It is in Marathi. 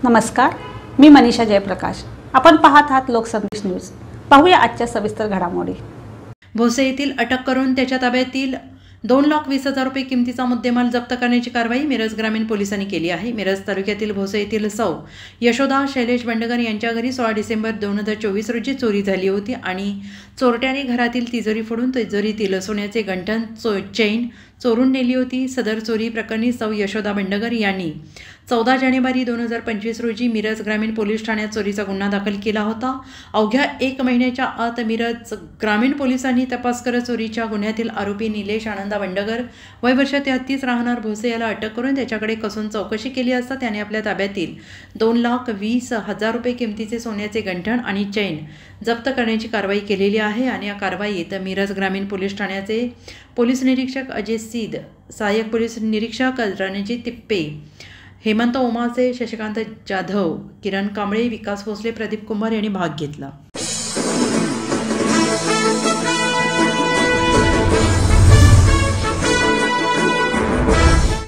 नमस्कार, मी मनीषा जयप्रकाश। आपण पाहत आहात लोकसंदेश न्यूज। पाहूया आजच्या सविस्तर घडामोडी। भोसे येथील अटक करून त्याच्या ताब्यातील 2,20,000 रुपये किमतीचा मुद्देमाल जप्त करण्याची कारवाई मिरज ग्रामीण पोलिसांनी केली आहे। मिरज तालुक्यातील भोसे येथील सौ यशोदा शैलेश बंडगर यांच्या घरी 16 डिसेंबर 2024 रोजी चोरी झाली होती आणि चोरट्याने घरातील तिजोरी फोडून तिजोरीतील सोन्याचे गंठण चेन चोरून नेली होती। सदर चोरी प्रकरणी सौ यशोदा बंडगर यांनी 14 जानेवारी 2025 रोजी मिरज ग्रामीण पोलीस ठाण्यात चोरीचा गुन्हा दाखल केला होता। अवघ्या 1 महिन्याच्या आत मिरज ग्रामीण पोलिसांनी तपास करत चोरीच्या गुन्ह्यातील आरोपी निलेश आनंदा बंडगर वय वर्ष 33 राहणार भोसे याला अटक करून त्याच्याकडे कसून चौकशी केली असता त्याने आपल्या ताब्यातील 2,20,000 रुपये किमतीचे सोन्याचे गंठण आणि चैन जप्त करण्याची कारवाई केलेली आहे। आणि या कारवाईत मिरज ग्रामीण पोलीस ठाण्याचे पोलीस निरीक्षक अजय सीद, सहाय्यक पोलीस निरीक्षक रणजित तिप्पे, हेमंत ओमासे, शशिकांत जाधव, किरण कांबळे, विकास भोसले, प्रदीप कुमार यांनी भाग घेतला।